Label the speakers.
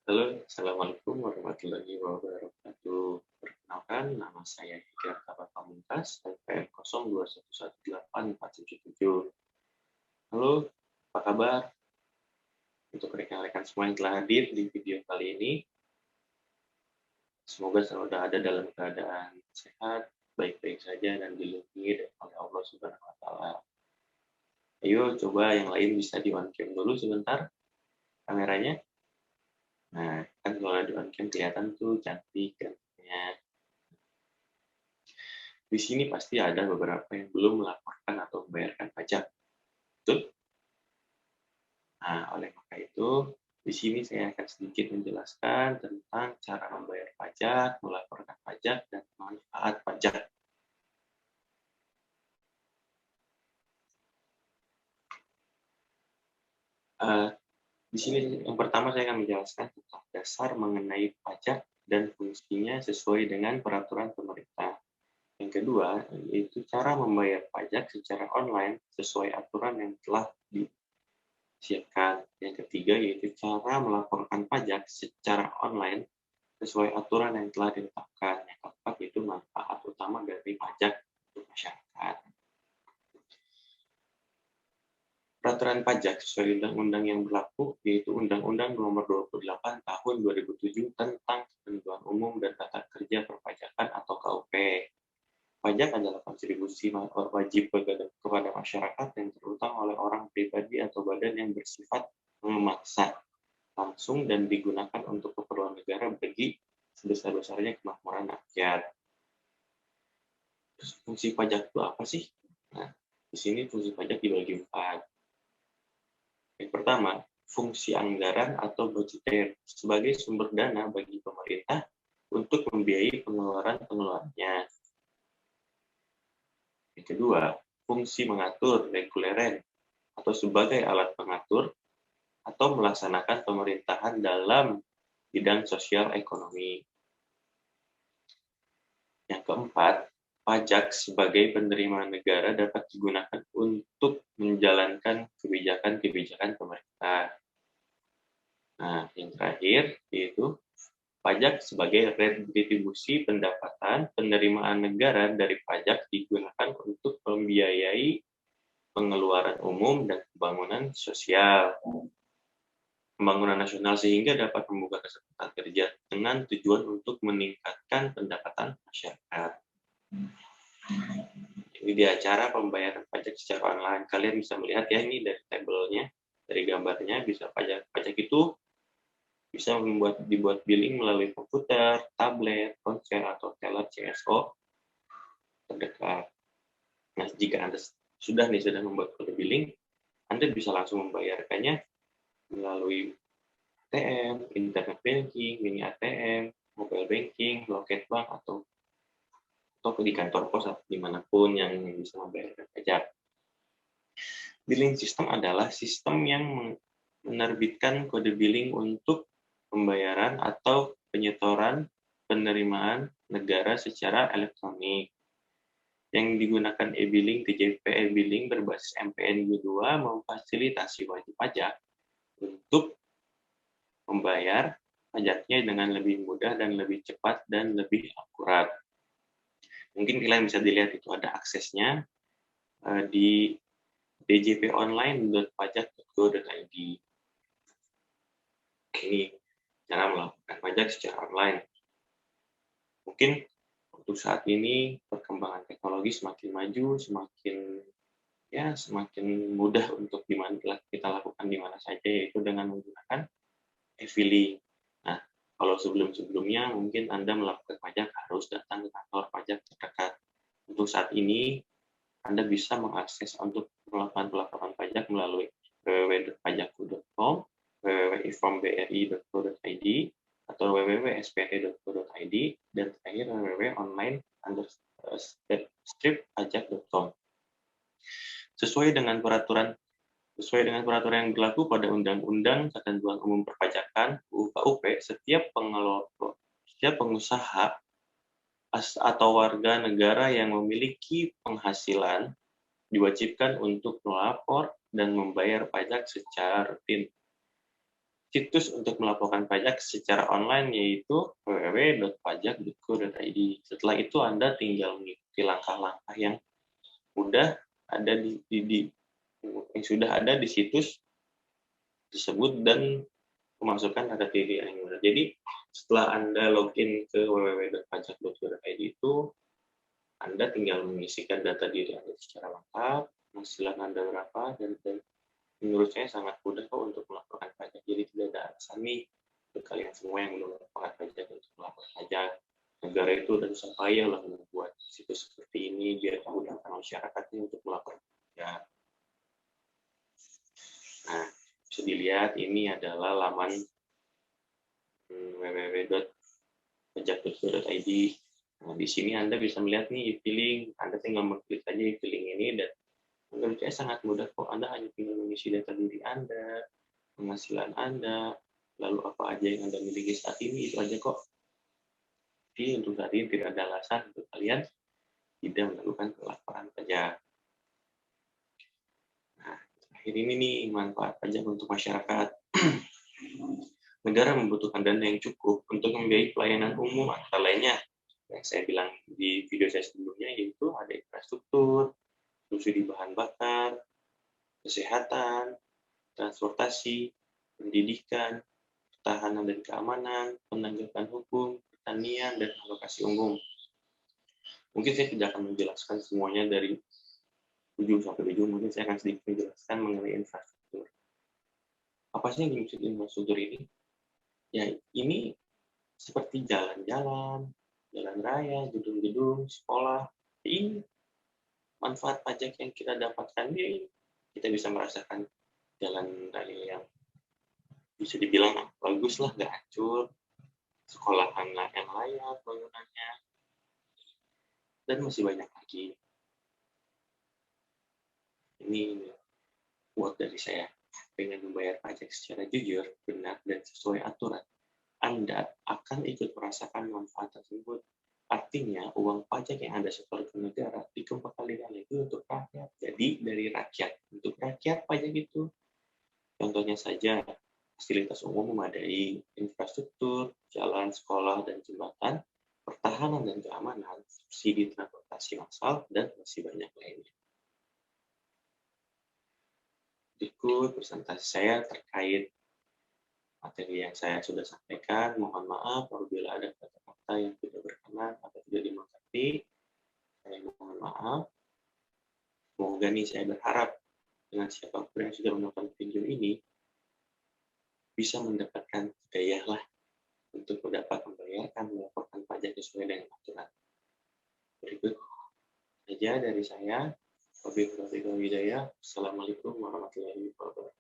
Speaker 1: Halo, Assalamualaikum warahmatullahi wabarakatuh. Perkenalkan, nama saya Hikar Kabar Pamungkas, NPM 02118477. Halo, apa kabar? Untuk rekan-rekan semua yang telah hadir di video kali ini, semoga selalu ada dalam keadaan sehat, baik-baik saja, dan dilindungi oleh Allah Subhanahu wa Ta'ala. Ayo, coba yang lain bisa di on cam dulu sebentar kameranya. Nah, kan kalau di on cam kelihatan tuh cantik gantengnya. Di sini pasti ada beberapa yang belum melaporkan atau membayarkan pajak. Betul? Nah, oleh maka itu, di sini saya akan sedikit menjelaskan tentang cara membayar pajak, melaporkan pajak, dan manfaat pajak. Di sini yang pertama saya akan menjelaskan tentang dasar mengenai pajak dan fungsinya sesuai dengan peraturan pemerintah. Yang kedua, yaitu cara membayar pajak secara online sesuai aturan yang telah disiapkan. Yang ketiga, yaitu cara melaporkan pajak secara online sesuai aturan yang telah ditetapkan. Yang keempat, yaitu manfaat utama dari pajak untuk masyarakat. Peraturan pajak sesuai undang-undang yang berlaku, yaitu Undang-Undang Nomor 28 Tahun 2007 tentang Ketentuan Umum dan Tata Kerja Perpajakan atau KUP. Pajak adalah kontribusi wajib kepada masyarakat yang terutang oleh orang pribadi atau badan yang bersifat memaksa, langsung dan digunakan untuk keperluan negara bagi sebesar-besarnya kemakmuran rakyat. Terus fungsi pajak itu apa sih? Nah, di sini fungsi pajak dibagi 4. Yang pertama, fungsi anggaran atau budgeter sebagai sumber dana bagi pemerintah untuk membiayai pengeluaran-pengeluarannya. Yang kedua, fungsi mengatur reguleren atau sebagai alat pengatur atau melaksanakan pemerintahan dalam bidang sosial ekonomi. Yang keempat, pajak sebagai penerimaan negara dapat digunakan untuk menjalankan kebijakan-kebijakan pemerintah. Nah, yang terakhir yaitu pajak sebagai retribusi pendapatan penerimaan negara dari pajak digunakan untuk membiayai pengeluaran umum dan pembangunan nasional sehingga dapat membuka kesempatan kerja dengan tujuan untuk meningkatkan pendapatan masyarakat. Ini di acara pembayaran pajak secara online. Kalian bisa melihat ya ini dari tabelnya, dari gambarnya bisa pajak itu bisa dibuat billing melalui komputer, tablet, ponsel, atau teller CSO terdekat. Nah, jika Anda sudah membuat kode billing, Anda bisa langsung membayarkannya melalui ATM, internet banking, mini ATM, mobile banking, loket bank, atau di kantor pos atau dimanapun yang bisa membayarkan pajak. Billing system adalah sistem yang menerbitkan kode billing untuk pembayaran atau penyetoran penerimaan negara secara elektronik. Yang digunakan e-billing, TJP e-billing berbasis MPNU2 memfasilitasi wajib pajak untuk membayar pajaknya dengan lebih mudah dan lebih cepat dan lebih akurat. Mungkin kalian bisa dilihat itu ada aksesnya di djponline.pajak.go.id. Ini cara melakukan pajak secara online. Mungkin untuk saat ini perkembangan teknologi semakin maju, semakin mudah untuk kita lakukan di mana saja, yaitu dengan menggunakan e-filing. Nah, kalau sebelum-sebelumnya mungkin Anda melakukan pajak harus datang ke kantor pajak terdekat. Untuk saat ini, Anda bisa mengakses untuk melakukan pelaporan pajak melalui www.pajakku.com, www.ifrombri.co.id, atau www.spt.co.id, dan terakhir www.online_strip-pajak.com. Sesuai dengan peraturan yang berlaku pada Undang-Undang Ketentuan Umum Perpajakan (UU/KUP), setiap pengusaha atau warga negara yang memiliki penghasilan diwajibkan untuk melapor dan membayar pajak secara rutin.
Speaker 2: Situs untuk melaporkan pajak secara online yaitu www.pajak.go.id. Setelah itu Anda tinggal mengikuti langkah-langkah yang sudah ada yang sudah ada di situs tersebut dan memasukkan data diri Anda. Jadi setelah Anda login ke www.pajak.go.id itu, Anda tinggal mengisikan data diri Anda secara lengkap, penghasilan Anda berapa, dan menurut saya sangat mudah kok untuk melaporkan pajak. Jadi tidak ada alasan nih untuk kalian semua yang belum melaporkan pajak untuk melapor pajak. Negara itu udah susah payah lah membuat situs seperti ini biar memudahkan masyarakatnya untuk melapor pajak. Nah, bisa dilihat ini adalah laman www.pajak.go.id. Nah, di sini Anda bisa melihat nih e-filing. Anda tinggal mengklik aja e-filing ini dan menurut saya sangat mudah kok. Anda hanya tinggal mengisi data diri Anda, penghasilan Anda, lalu apa aja yang Anda miliki saat ini, itu aja kok. Jadi untuk saat ini tidak ada alasan untuk kalian tidak melakukan pelaporan pajak. Nah, terakhir ini nih manfaat pajak untuk masyarakat. Negara membutuhkan dana yang cukup untuk membiayai pelayanan umum antara lainnya yang saya bilang di video saya sebelumnya, yaitu ada infrastruktur, subsidi bahan bakar, kesehatan, transportasi, pendidikan, pertahanan dan keamanan, penegakan hukum, pertanian, dan alokasi umum. Mungkin saya tidak akan menjelaskan semuanya dari ujung sampai ujung, mungkin saya akan sedikit menjelaskan mengenai infrastruktur. Apa sih yang dimaksud infrastruktur ini? Ya, ini seperti jalan-jalan, jalan raya, gedung-gedung, sekolah. Ini manfaat pajak yang kita dapatkan ini, kita bisa merasakan jalan raya yang bisa dibilang bagus lah, nggak hancur, sekolahan yang layak bangunannya, dan masih banyak lagi. Ini quote dari saya. Dengan membayar pajak secara jujur, benar, dan sesuai aturan, Anda akan ikut merasakan manfaat tersebut. Artinya, uang pajak yang Anda setor ke negara dikembalikan lagi untuk rakyat. Jadi, dari rakyat untuk rakyat pajak itu. Contohnya saja, fasilitas umum memadai, infrastruktur, jalan, sekolah, dan jembatan, pertahanan dan keamanan, subsidi transportasi massal, dan masih banyak lainnya. Berikut presentasi saya terkait materi yang saya sudah sampaikan. Mohon maaf apabila ada kata-kata yang tidak berkenan atau tidak dimengerti. Saya mohon maaf. Semoga nih saya berharap dengan siapapun yang sudah menonton video ini bisa mendapatkan hidayah lah untuk dapat melaporkan pajak sesuai dengan aturan. Berikut saja dari saya. Wabillahi taufiq wal hidayah. Assalamualaikum warahmatullahi wabarakatuh.